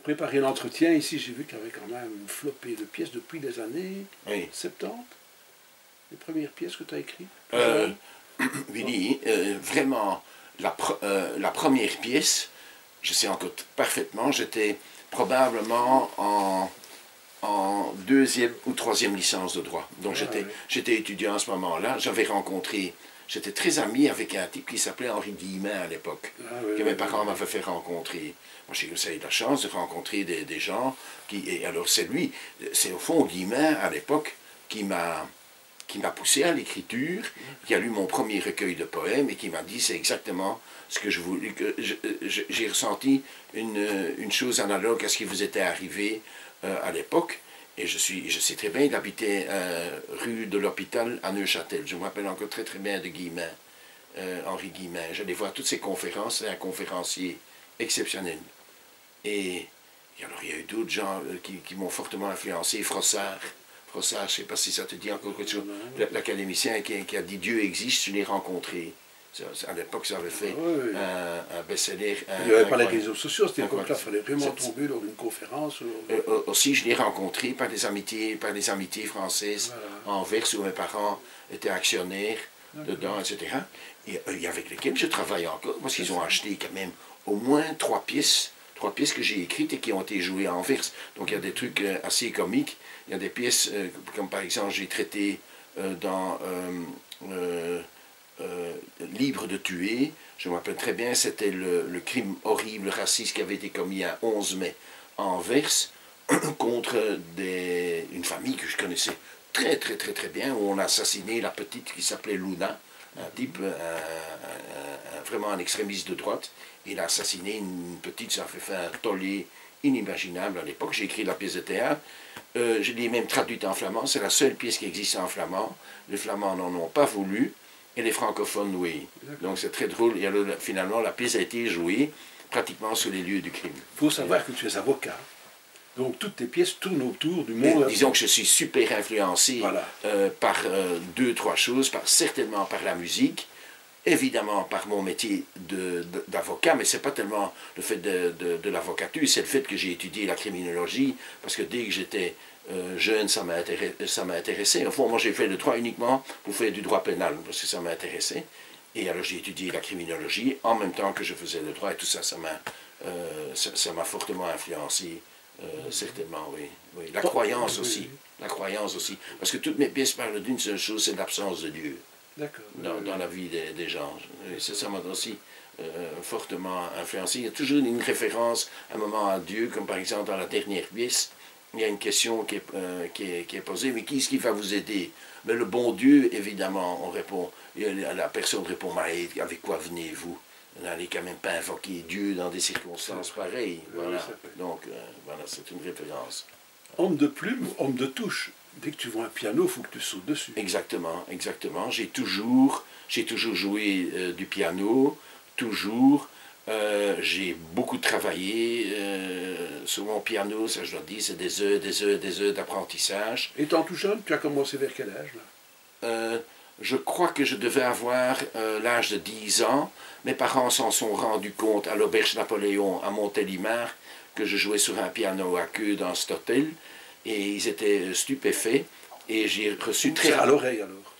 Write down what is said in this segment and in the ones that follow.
préparer l'entretien, ici, j'ai vu qu'il y avait quand même une flopée de pièces depuis les années 70. Les premières pièces que tu as écrites. Willy, vraiment, la première pièce, je sais encore parfaitement, j'étais probablement en deuxième ou troisième licence de droit. Donc j'étais étudiant à ce moment-là. J'avais rencontré, j'étais très ami avec un type qui s'appelait Henri Guillemin à l'époque, que mes parents m'avaient fait rencontrer. Moi j'ai eu la chance de rencontrer des gens qui... Et alors c'est lui, c'est au fond Guillemin à l'époque qui m'a poussé à l'écriture, qui a lu mon premier recueil de poèmes et qui m'a dit c'est exactement ce que je voulais. J'ai ressenti une chose analogue à ce qui vous était arrivé à l'époque. Et je sais très bien, il habitait rue de l'Hôpital à Neuchâtel. Je me rappelle encore très très bien de Guillemin, Henri Guillemin. J'allais voir toutes ses conférences, c'est un conférencier exceptionnel. Et alors il y a eu d'autres gens qui m'ont fortement influencé, Frossard, je ne sais pas si ça te dit encore quelque chose, l'académicien qui a dit « Dieu existe, je l'ai rencontré ». À l'époque, ça avait fait un best-seller. Il n'y avait pas les réseaux sociaux, c'était comme ça, il fallait vraiment tomber lors d'une conférence. Aussi, je l'ai rencontré par des amitiés françaises à Anvers, où mes parents étaient actionnaires dedans, etc. Et avec lesquels je travaille encore, parce qu'ils ont acheté quand même au moins 3 pièces que j'ai écrites et qui ont été jouées à Anvers. Donc il y a des trucs assez comiques. Il y a des pièces, comme par exemple, j'ai traité dans Libre de tuer. Je me rappelle très bien, c'était le crime horrible, raciste qui avait été commis à 11 mai à Anvers contre une famille que je connaissais très bien, où on a assassiné la petite qui s'appelait Luna, un type, vraiment un extrémiste de droite. Il a assassiné une petite, ça a fait un tollé inimaginable à l'époque. J'ai écrit la pièce de théâtre, je l'ai même traduite en flamand, c'est la seule pièce qui existe en flamand. Les Flamands n'en ont pas voulu, et les francophones, oui. Donc c'est très drôle, et alors, finalement la pièce a été jouée pratiquement sur les lieux du crime. Il faut savoir que tu es avocat, donc toutes tes pièces tournent autour du monde. Disons que je suis super influencé par 2-3 choses, certainement par la musique, évidemment par mon métier d'avocat, mais ce n'est pas tellement le fait de l'avocature, c'est le fait que j'ai étudié la criminologie, parce que dès que j'étais jeune, ça m'a intéressé. Au fond, moi j'ai fait le droit uniquement pour faire du droit pénal, parce que ça m'a intéressé. Et alors j'ai étudié la criminologie en même temps que je faisais le droit, et tout ça, ça m'a fortement influencé, certainement, oui. La croyance aussi, parce que toutes mes pièces parlent d'une seule chose, c'est l'absence de Dieu. Dans la vie des gens. Ça m'a aussi fortement influencé. Il y a toujours une référence à un moment à Dieu, comme par exemple dans la dernière pièce, il y a une question qui est posée, mais qui est-ce qui va vous aider? Mais le bon Dieu, évidemment, on répond, la personne répond, mais avec quoi venez-vous? Vous n'allez quand même pas invoquer Dieu dans des circonstances pareilles. Voilà. Donc, voilà, c'est une référence. Homme de plume, homme de touche. Dès que tu vois un piano, il faut que tu sautes dessus. Exactement. J'ai toujours joué du piano, toujours. J'ai beaucoup travaillé sur mon piano, ça je dois dire, c'est des heures d'apprentissage. Étant tout jeune, tu as commencé vers quel âge là? Je crois que je devais avoir l'âge de 10 ans. Mes parents s'en sont rendus compte à l'Auberge Napoléon à Montélimar que je jouais sur un piano à queue dans cet hôtel. Et ils étaient stupéfaits. Et j'ai reçu très... à l'oreille alors?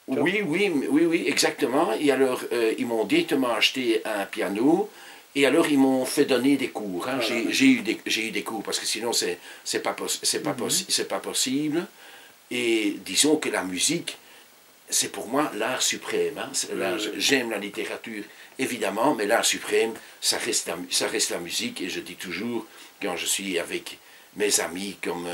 Oui, exactement. Et alors, ils m'ont directement acheté un piano. Et alors, ils m'ont fait donner des cours. Hein. J'ai eu des cours, parce que sinon, c'est pas possible. Et disons que la musique, c'est pour moi l'art suprême. Hein. J'aime la littérature, évidemment, mais l'art suprême, ça reste la musique. Et je dis toujours, quand je suis avec mes amis comme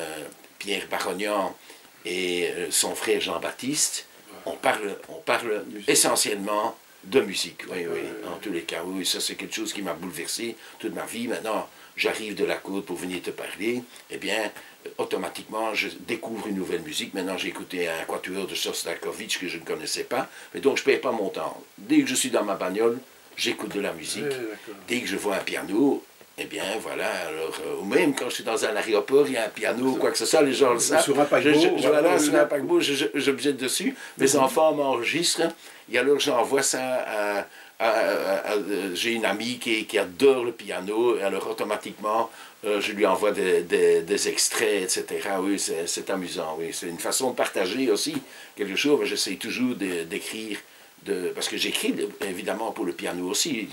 Pierre Barognan et son frère Jean-Baptiste, on parle essentiellement de musique. Oui, en tous les cas, oui, ça c'est quelque chose qui m'a bouleversé toute ma vie. Maintenant, j'arrive de la côte pour venir te parler, eh bien, automatiquement, je découvre une nouvelle musique. Maintenant, j'ai écouté un quatuor de Shostakovich que je ne connaissais pas, mais donc je ne perds pas mon temps. Dès que je suis dans ma bagnole, j'écoute de la musique. Dès que je vois un piano, eh bien, voilà, alors, ou même quand je suis dans un aéroport, il y a un piano, quoi que ce soit, les gens le savent. Sur un paquebot, sur un paquebot, je me jette dessus, mes enfants m'enregistrent, et alors j'envoie ça J'ai une amie qui adore le piano, et alors automatiquement, je lui envoie des extraits, etc. Oui, c'est amusant, oui. C'est une façon de partager aussi quelque chose, mais j'essaie toujours d'écrire, parce que j'écris évidemment pour le piano aussi,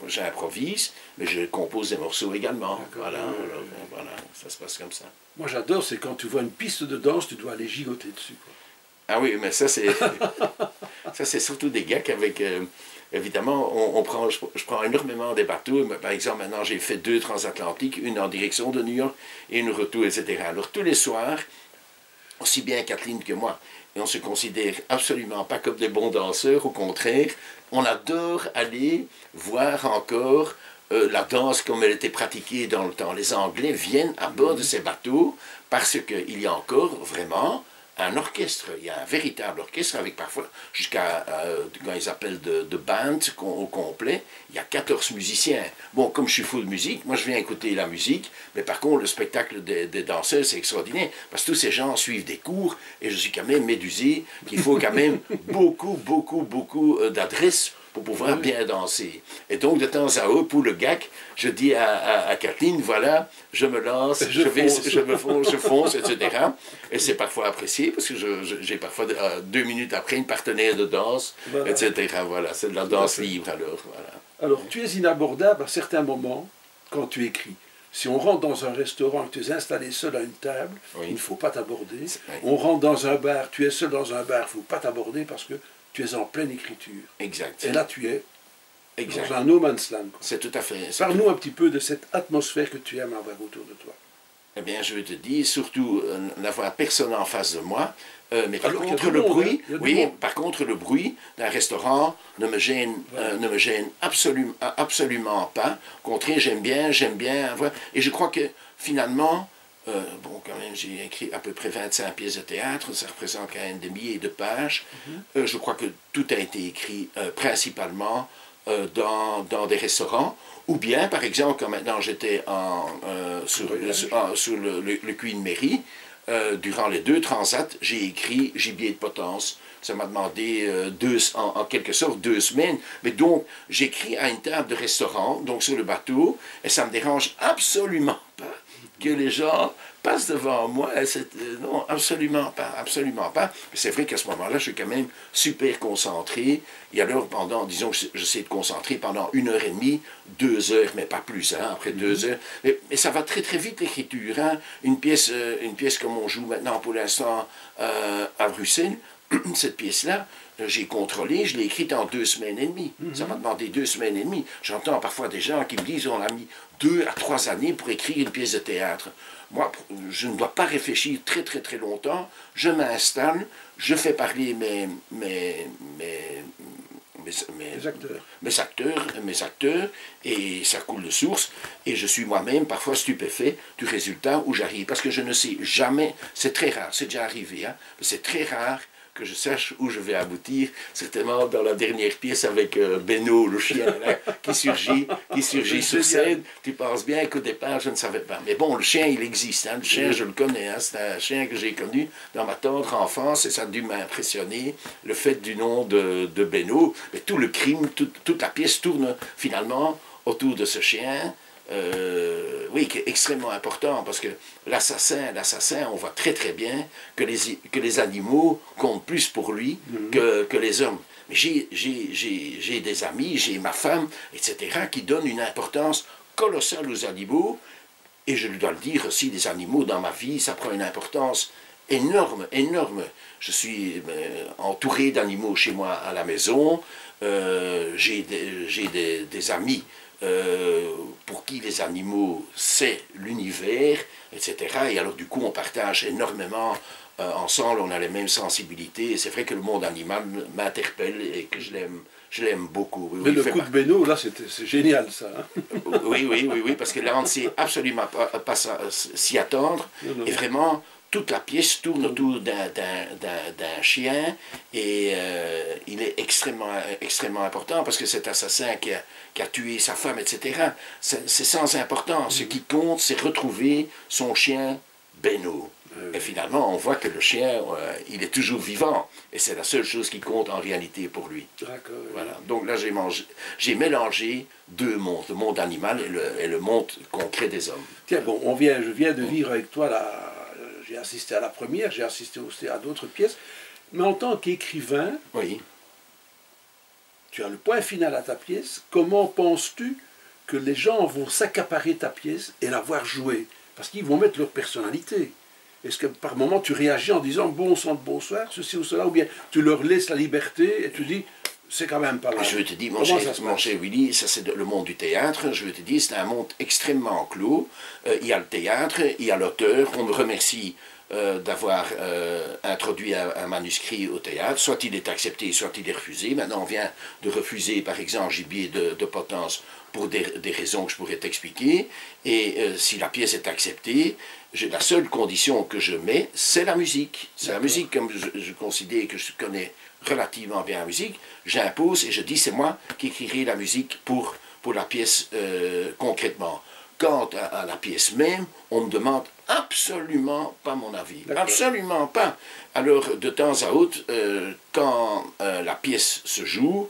j'improvise, mais je compose des morceaux également. Voilà, alors, voilà, ça se passe comme ça. Moi j'adore, c'est quand tu vois une piste de danse, tu dois aller gigoter dessus, quoi. Ah oui, mais ça c'est surtout des gars qu'avec... évidemment, je prends énormément des bateaux. Par exemple, maintenant, j'ai fait 2 transatlantiques, une en direction de New York et une retour, etc. Alors, tous les soirs, aussi bien Kathleen que moi, et on se considère absolument pas comme des bons danseurs, au contraire, on adore aller voir encore la danse comme elle était pratiquée dans le temps. Les Anglais viennent à bord de ces bateaux parce qu'il y a encore vraiment un orchestre, il y a un véritable orchestre avec parfois jusqu'à, quand ils appellent de band au complet, il y a 14 musiciens. Bon, comme je suis fou de musique, moi je viens écouter la musique, mais par contre le spectacle des danseurs c'est extraordinaire, parce que tous ces gens suivent des cours, et je suis quand même médusé qu'il faut quand même beaucoup d'adresses pour pouvoir bien danser. Et donc, de temps à autre, pour le GAC, je dis à Kathleen, voilà, je me lance, je fonce, etc. Et c'est parfois apprécié, parce que j'ai parfois 2 minutes après une partenaire de danse, voilà. Etc. Voilà, c'est de la danse libre, alors. Voilà. Alors, tu es inabordable à certains moments quand tu écris. Si on rentre dans un restaurant et que tu es installé seul à une table, il ne faut pas t'aborder. On rentre dans un bar, tu es seul dans un bar, il ne faut pas t'aborder parce que tu es en pleine écriture. Exact. Et là, tu es dans un no man's land. C'est tout à fait. Parle-nous un petit peu de cette atmosphère que tu aimes avoir autour de toi. Eh bien, je te dis, surtout n'avoir personne en face de moi. Mais par contre, par contre, le bruit d'un restaurant ne me gêne, absolument pas. Au contraire, j'aime bien. Et je crois que finalement, bon, quand même, j'ai écrit à peu près 25 pièces de théâtre, ça représente quand même des milliers de pages. Je crois que tout a été écrit principalement dans des restaurants, ou bien, par exemple, quand maintenant j'étais sur le Queen Mary, durant les 2 transats, j'ai écrit Gibier de potence. Ça m'a demandé en quelque sorte 2 semaines. Mais donc, j'écris à une table de restaurant, donc sur le bateau, et ça ne me dérange absolument pas que les gens passent devant moi. Non, absolument pas. Mais c'est vrai qu'à ce moment-là, je suis quand même super concentré. Et alors, disons que j'essaie de concentrer pendant 1h30, 2 heures, mais pas plus, hein, après 2 heures. Mais ça va très très vite l'écriture. Hein. Une pièce comme on joue maintenant pour l'instant à Bruxelles, cette pièce-là, j'ai contrôlé, je l'ai écrite en 2 semaines et demie. Ça m'a demandé 2 semaines et demie. J'entends parfois des gens qui me disent on a mis 2 à 3 années pour écrire une pièce de théâtre. Moi, je ne dois pas réfléchir très très très longtemps. Je m'installe, je fais parler mes acteurs, et ça coule de source, et je suis moi-même parfois stupéfait du résultat où j'arrive, parce que je ne sais jamais, c'est très rare, c'est déjà arrivé, hein, mais c'est très rare que je sache où je vais aboutir, certainement dans la dernière pièce avec Beno, le chien, là, qui surgit sur scène. Tu penses bien qu'au départ, je ne savais pas. Mais bon, le chien, il existe. Hein. Le chien, je le connais. Hein. C'est un chien que j'ai connu dans ma tendre enfance et ça a dû m'impressionner, le fait du nom de Beno. Mais tout le crime, toute la pièce tourne finalement autour de ce chien. Oui, qui est extrêmement important, parce que l'assassin, on voit très très bien que les animaux comptent plus pour lui que les hommes. Mais j'ai des amis, j'ai ma femme, etc., qui donnent une importance colossale aux animaux, et je dois le dire aussi, les animaux dans ma vie, ça prend une importance énorme. Je suis entouré d'animaux chez moi à la maison, j'ai des amis pour qui les animaux, c'est l'univers, etc. Et alors du coup, on partage énormément ensemble, on a les mêmes sensibilités, et c'est vrai que le monde animal m'interpelle et que je l'aime beaucoup. Mais le coup de Beno, là, c'est génial, ça. Hein. Oui, parce que là, on ne sait absolument pas s'y attendre, et vraiment... Toute la pièce tourne autour d'un chien, et il est extrêmement important, parce que cet assassin qui a tué sa femme, etc., c'est sans importance. Ce qui compte, c'est retrouver son chien Beno. Et finalement, on voit que le chien, il est toujours vivant. Et c'est la seule chose qui compte en réalité pour lui. D'accord. Voilà. Donc là, j'ai mélangé deux mondes, le monde animal et le monde concret des hommes. Tiens, bon, je viens de vivre avec toi, j'ai assisté à la première, j'ai assisté aussi à d'autres pièces. Mais en tant qu'écrivain, oui. Tu as le point final à ta pièce. Comment penses-tu que les gens vont s'accaparer ta pièce et la voir jouer? Parce qu'ils vont mettre leur personnalité. Est-ce que par moment tu réagis en disant bon sang de bonsoir, ceci ou cela, ou bien tu leur laisses la liberté et tu dis c'est quand même pas mal? Je te dis, mon cher Willy, ça c'est le monde du théâtre, je te dis, c'est un monde extrêmement clos. Il y a le théâtre, il y a l'auteur, on me remercie d'avoir introduit un manuscrit au théâtre, soit il est accepté, soit il est refusé. Maintenant on vient de refuser par exemple Gibier de Potence pour des raisons que je pourrais t'expliquer, et si la pièce est acceptée, la seule condition que je mets, c'est la musique. C'est la musique, comme je considère que je connais relativement bien la musique, j'impose et je dis c'est moi qui écrirai la musique pour la pièce concrètement. Quant à la pièce même, on me demande absolument pas mon avis. Absolument pas. Alors, de temps à autre, quand la pièce se joue,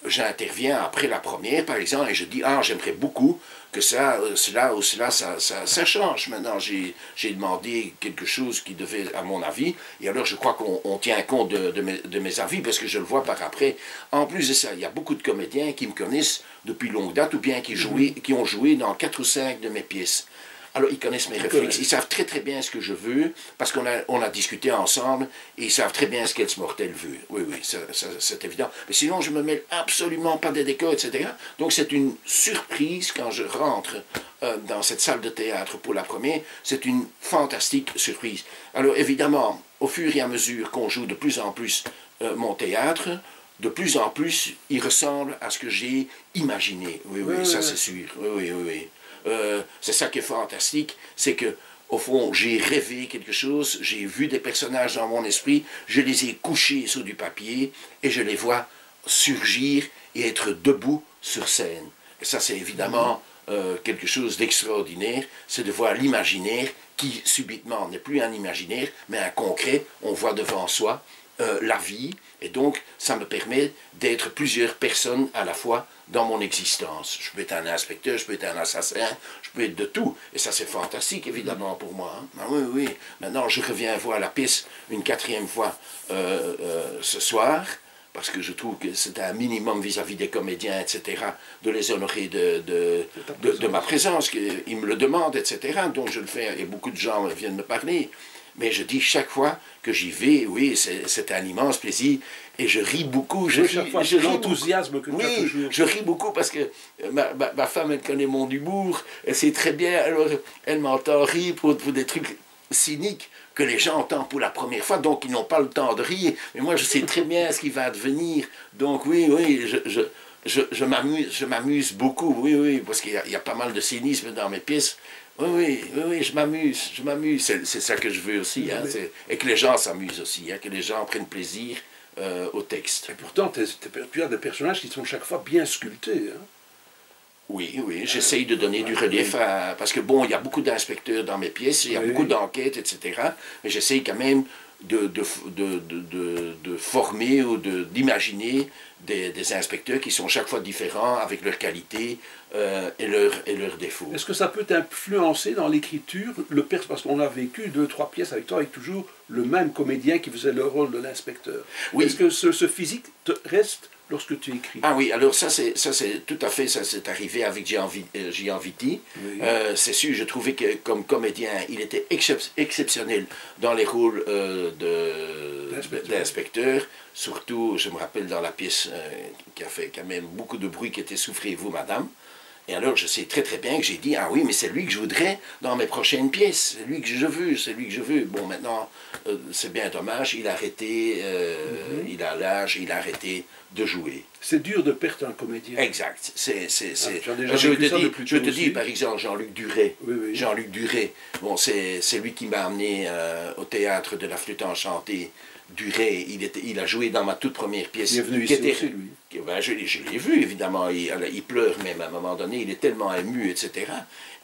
j'interviens après la première, par exemple, et je dis « Ah, j'aimerais beaucoup que cela ou cela, ça change. » Maintenant, j'ai demandé quelque chose qui devait, à mon avis, et alors je crois qu'on tient compte de mes avis, parce que je le vois par après. En plus de ça, il y a beaucoup de comédiens qui me connaissent depuis longue date, ou bien qui ont joué dans 4 ou 5 de mes pièces. Alors, ils connaissent mes réflexes, ils savent très très bien ce que je veux, parce qu'on a discuté ensemble, et ils savent très bien ce qu'Els Mortel veut. Oui, oui, c'est évident. Mais sinon, je ne me mêle absolument pas des décors, etc. Donc, c'est une surprise quand je rentre dans cette salle de théâtre pour la première. C'est une fantastique surprise. Alors, évidemment, au fur et à mesure qu'on joue de plus en plus mon théâtre, de plus en plus, il ressemble à ce que j'ai imaginé. Oui, oui, ça c'est sûr. Oui, oui, oui, oui. C'est ça qui est fantastique, c'est que au fond, j'ai rêvé quelque chose, j'ai vu des personnages dans mon esprit, je les ai couchés sur du papier et je les vois surgir et être debout sur scène. Et ça, c'est évidemment quelque chose d'extraordinaire, c'est de voir l'imaginaire qui, subitement, n'est plus un imaginaire, mais un concret, on voit devant soi la vie, et donc ça me permet d'être plusieurs personnes à la fois dans mon existence. Je peux être un inspecteur, je peux être un assassin, je peux être de tout, et ça c'est fantastique évidemment pour moi. Hein. Ah, oui, oui, maintenant je reviens voir la pièce une 4e fois ce soir, parce que je trouve que c'est un minimum vis-à-vis des comédiens, etc., de les honorer de ma présence, qu'ils me le demandent, etc., donc je le fais, et beaucoup de gens viennent me parler. Mais je dis chaque fois que j'y vais, oui, c'est un immense plaisir, et je ris beaucoup. J'ai l'enthousiasme que tu as toujours. Je ris beaucoup parce que ma femme, elle connaît mon humour, elle sait très bien, alors elle m'entend rire pour des trucs cyniques que les gens entendent pour la première fois, donc ils n'ont pas le temps de rire, mais moi je sais très bien ce qui va advenir, donc oui, oui, je m'amuse beaucoup, oui, oui, parce qu'il y a pas mal de cynisme dans mes pièces. Oui, oui, oui, oui, je m'amuse, c'est ça que je veux aussi, hein, et que les gens s'amusent aussi, hein, que les gens prennent plaisir au texte. Et pourtant, tu as des personnages qui sont chaque fois bien sculptés. Hein. Oui, oui, j'essaye de donner du relief, parce que bon, il y a beaucoup d'inspecteurs dans mes pièces, il y a beaucoup d'enquêtes, etc., mais j'essaye quand même de former ou d'imaginer des inspecteurs qui sont chaque fois différents avec leurs qualités et leurs défauts. Est-ce que ça peut t'influencer dans l'écriture, parce qu'on a vécu 2-3 pièces avec toi avec toujours le même comédien qui faisait le rôle de l'inspecteur. Oui. Est-ce que ce physique reste lorsque tu écris? Ah oui, alors ça c'est tout à fait, ça c'est arrivé avec Gian Vitti. Oui. C'est sûr, je trouvais que comme comédien, il était exceptionnel dans les rôles d'inspecteur. Surtout, je me rappelle dans la pièce qui a fait quand même beaucoup de bruit, qui était Souffrez-vous, madame. Et alors, je sais très très bien que j'ai dit, ah oui, mais c'est lui que je voudrais dans mes prochaines pièces, c'est lui que je veux, c'est lui que je veux. Bon, maintenant, c'est bien dommage, il a arrêté, il a l'âge, il a arrêté de jouer. C'est dur de perdre un comédien. Exact. Je te dis, par exemple, Jean-Luc Duret. Oui, oui. Jean-Luc Duret, bon, c'est lui qui m'a amené au théâtre de la flûte enchantée, Duret, il a joué dans ma toute première pièce. Il est venu ici aussi, lui. Ben, je l'ai vu, évidemment. Il pleure même à un moment donné. Il est tellement ému, etc.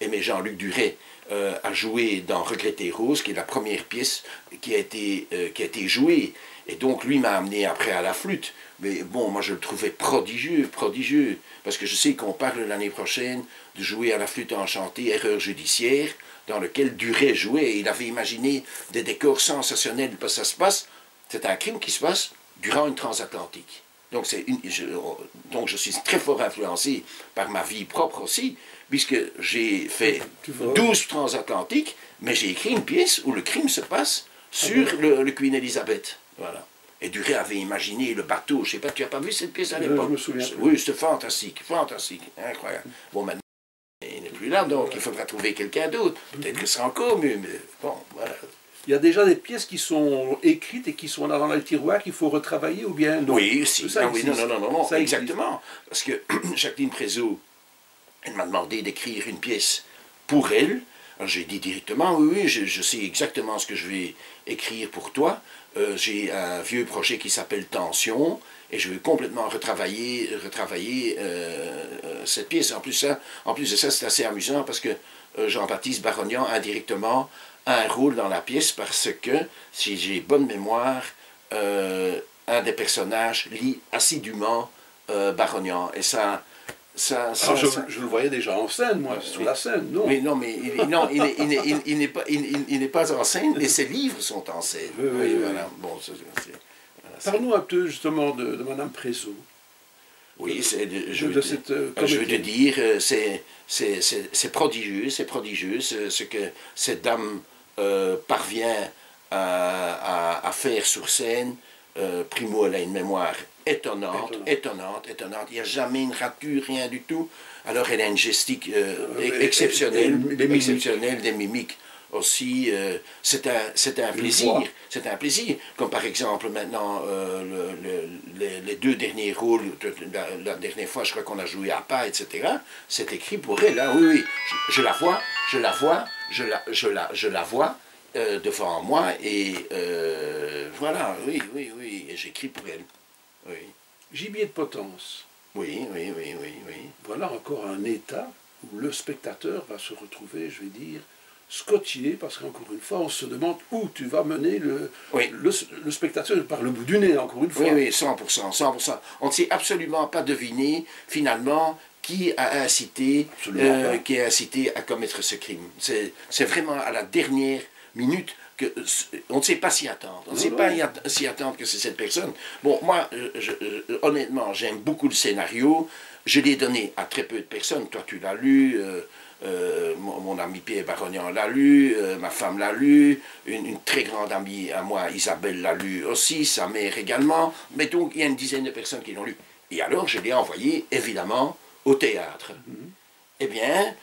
Mais Jean-Luc Duret a joué dans Regretter Rose, qui est la première pièce qui a été jouée. Et donc, lui m'a amené après à la flûte. Mais bon, moi, je le trouvais prodigieux, prodigieux. Parce que je sais qu'on parle l'année prochaine de jouer à la flûte enchantée, Erreur judiciaire, dans lequel Duret jouait. Et il avait imaginé des décors sensationnels. Parce que ça se passe, c'est un crime qui se passe durant une transatlantique. Donc, je suis très fort influencé par ma vie propre aussi, puisque j'ai fait 12 transatlantiques, mais j'ai écrit une pièce où le crime se passe sur le Queen Elizabeth. Voilà. Et Duret avait imaginé le bateau. Je ne sais pas, tu n'as pas vu cette pièce à l'époque? Je me souviens. Oui, c'était fantastique, fantastique, incroyable. Bon, maintenant, il n'est plus là, donc il faudra trouver quelqu'un d'autre. Peut-être que ce sera encore mieux, mais bon, voilà. Il y a déjà des pièces qui sont écrites et qui sont là dans le tiroir qu'il faut retravailler ou bien non? Oui, si. Ça oui, non, ça exactement. Parce que Jacqueline Prézot, elle m'a demandé d'écrire une pièce pour elle. Alors j'ai dit directement, oui, je sais exactement ce que je vais écrire pour toi. J'ai un vieux projet qui s'appelle Tension, et je vais complètement retravailler cette pièce. En plus de ça, c'est assez amusant parce que Jean-Baptiste Barognan, indirectement, a un rôle dans la pièce parce que, si j'ai bonne mémoire, un des personnages lit assidûment Barognan. Et ça, je le voyais déjà en scène, moi, sur la scène, non? Oui, non, mais il n'est pas en scène, mais ses livres sont en scène. Oui, voilà. Bon, parle-nous un peu, justement, de Madame Prézot. Oui, je veux te dire, c'est prodigieux, ce que cette dame parvient à faire sur scène. Primo, elle a une mémoire étonnante. Il n'y a jamais une rature, rien du tout. Alors elle a une gestique exceptionnelle, des mimiques aussi. C'est un plaisir. Comme par exemple maintenant les deux derniers rôles, la dernière fois je crois qu'on a joué à pas, etc. C'est écrit pour elle. Hein. Oui, je la vois devant moi et voilà, oui, et j'écris pour elle. Oui. Gibier de Potence. Oui. Voilà encore un état où le spectateur va se retrouver, je vais dire, scotché, parce qu'encore une fois, on se demande où tu vas mener le spectateur par le bout du nez, encore une fois. Oui, 100%. On ne sait absolument pas deviner, finalement, qui a incité à commettre ce crime. C'est vraiment à la dernière minute on ne sait pas s'y attendre. On ne sait pas s'y attendre que c'est cette personne. Bon, moi, honnêtement, j'aime beaucoup le scénario. Je l'ai donné à très peu de personnes. Toi, tu l'as lu. Mon ami Pierre Barognan l'a lu. Ma femme l'a lu. Une très grande amie à moi, Isabelle, l'a lu aussi. Sa mère également. Mais donc, il y a une dizaine de personnes qui l'ont lu. Et alors, je l'ai envoyé, évidemment, au théâtre. Eh bien,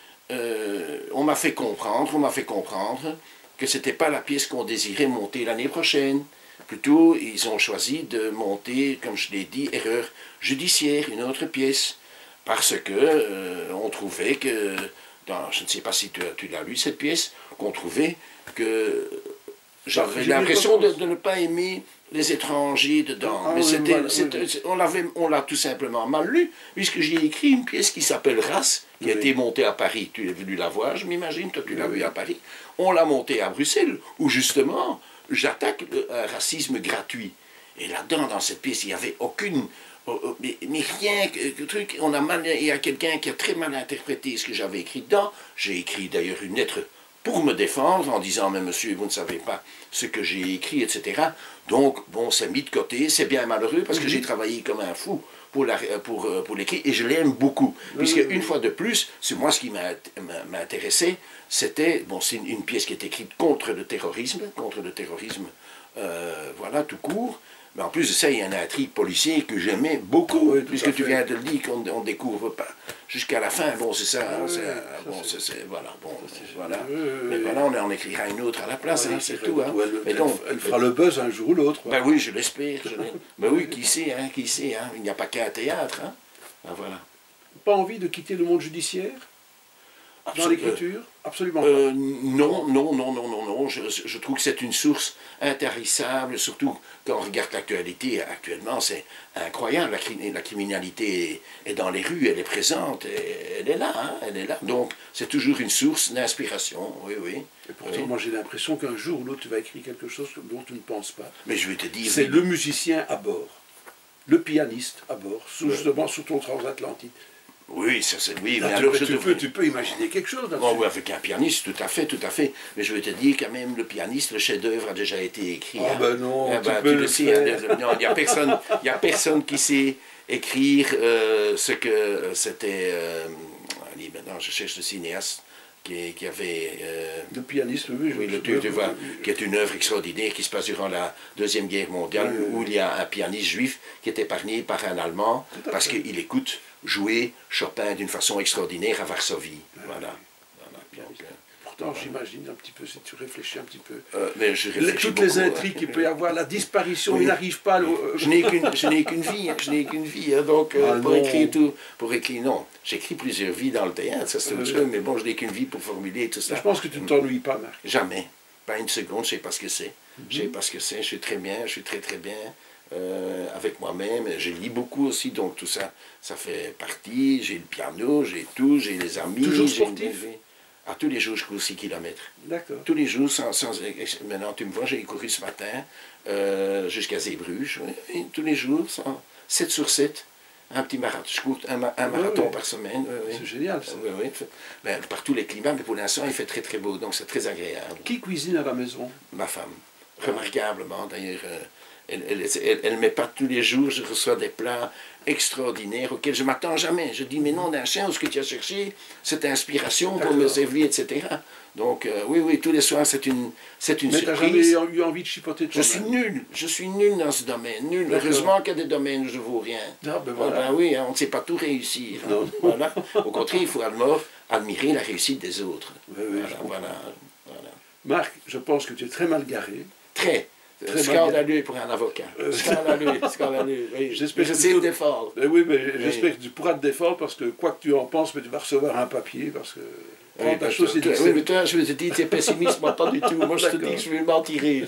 on m'a fait comprendre que ce n'était pas la pièce qu'on désirait monter l'année prochaine. Plutôt, ils ont choisi de monter, comme je l'ai dit, Erreur judiciaire, une autre pièce. Parce que on trouvait que, je ne sais pas si tu l'as lu cette pièce, qu'on trouvait que j'avais l'impression de ne pas aimer les étrangers dedans. Mais on l'a tout simplement mal lu, puisque j'ai écrit une pièce qui s'appelle Race, qui a été montée à Paris. Tu es venu la voir, je m'imagine, toi tu l'as vu à Paris. On l'a montée à Bruxelles, où justement, j'attaque un racisme gratuit. Et là-dedans, dans cette pièce, il n'y avait aucune... Mais rien que truc, il y a quelqu'un qui a très mal interprété ce que j'avais écrit dedans. J'ai écrit d'ailleurs une lettre pour me défendre, en disant, mais monsieur, vous ne savez pas ce que j'ai écrit, etc. Donc, bon, c'est mis de côté, c'est bien malheureux, parce que j'ai travaillé comme un fou pour l'écrire, et je l'aime beaucoup. Puisque, une fois de plus, c'est moi ce qui m'intéressait, c'était, bon, c'est une pièce qui est écrite contre le terrorisme, voilà, tout court. Mais en plus de ça, il y a une intrigue policière que j'aimais beaucoup, puisque tu viens de le dire qu'on ne découvre pas jusqu'à la fin. Bon, c'est ça, voilà. Mais voilà, on en écrira une autre à la place, c'est tout. Hein. Elle fera le buzz un jour ou l'autre. Ben oui, je l'espère. Ben oui, qui sait, il n'y a pas qu'un théâtre. Hein. Ben voilà. Pas envie de quitter le monde judiciaire? dans l'écriture? Absolument pas. Non. Je trouve que c'est une source intarissable, surtout quand on regarde l'actualité. Actuellement, c'est incroyable. La criminalité est dans les rues, elle est présente, elle est là, hein, elle est là. Donc, c'est toujours une source d'inspiration, oui. Et pourtant, moi, j'ai l'impression qu'un jour ou l'autre, tu vas écrire quelque chose dont tu ne penses pas. Mais je vais te dire... C'est le musicien à bord, le pianiste à bord, justement sur ton transatlantique. Oui, ça c'est oui. Là, Mais alors tu peux imaginer quelque chose là-dessus. Oh, oui, avec un pianiste, tout à fait. Mais je vais te dire quand même, le pianiste, le chef-d'œuvre a déjà été écrit. Ah ben non, tu le sais. Il n'y a personne qui sait écrire ce que c'était. Allez, maintenant, je cherche le cinéaste qui avait... le pianiste, oui. Tu vois, qui est une œuvre extraordinaire qui se passe durant la Deuxième Guerre mondiale, où il y a un pianiste juif qui est épargné par un Allemand parce qu'il écoute jouer Chopin d'une façon extraordinaire à Varsovie. Voilà. Pourtant, j'imagine un petit peu, si tu réfléchis un petit peu. Mais je réfléchis toutes les intrigues qu'il peut y avoir, la disparition, il n'arrive pas à... Je n'ai qu'une vie, donc pour écrire, non. J'écris plusieurs vies dans le théâtre, ça c'est autre chose, mais bon, je n'ai qu'une vie pour formuler tout ça. Je pense que tu ne t'ennuies pas, Marc. Jamais. Pas une seconde, je sais pas ce que c'est. Je sais pas ce que c'est, je suis très bien, je suis très bien. Avec moi-même, je lis beaucoup aussi, donc tout ça, ça fait partie, j'ai le piano, j'ai tout, j'ai les amis. Toujours sportif? Tous les jours, je cours 6 km. D'accord. Tous les jours, maintenant tu me vois, j'ai couru ce matin jusqu'à Zeebrugge, oui, tous les jours, 7 sur 7, un petit marathon, je cours un marathon par semaine. C'est génial ça. Ben, par tous les climats, mais pour l'instant, il fait très beau, donc c'est très agréable. Qui cuisine à la maison? Ma femme, remarquablement d'ailleurs. Elle met pas tous les jours, je reçois des plats extraordinaires auxquels je ne m'attends jamais. Je dis, mais non, d'un chien, où est-ce que tu as cherché cette inspiration pour me servir, etc. Donc, oui, tous les soirs, c'est une surprise. Mais tu n'as jamais eu envie de chipoter toi-même? Je suis nul dans ce domaine, nul. Heureusement qu'il y a des domaines où je ne vaux rien. Ah, ben voilà. Oui, hein, on ne sait pas tout réussir. Hein. Voilà. Au contraire, il faut admirer la réussite des autres. Oui, voilà. Marc, je pense que tu es très mal garé. Très scandaleux pour un avocat. Scandaleux. Oui. Je sais me défendre. Oui, mais j'espère que tu pourras te défendre parce que quoi que tu en penses, mais tu vas recevoir un papier parce que... mais toi, je te dis, tu es pessimiste, moi pas du tout. Moi, je te dis que je vais m'en tirer.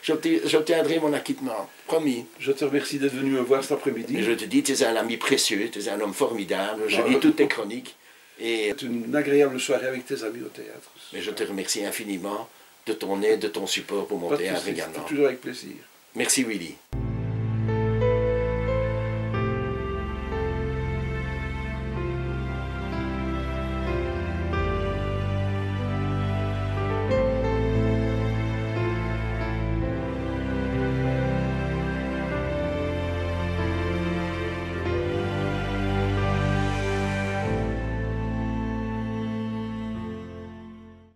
J'obtiendrai mon acquittement. Promis. Je te remercie d'être venu me voir cet après-midi. Et je te dis, tu es un ami précieux, tu es un homme formidable. Je lis toutes tes chroniques. C'est une agréable soirée avec tes amis au théâtre. Mais je te remercie infiniment de ton aide, de ton support pour mon théâtre également. Toujours avec plaisir. Merci Willy.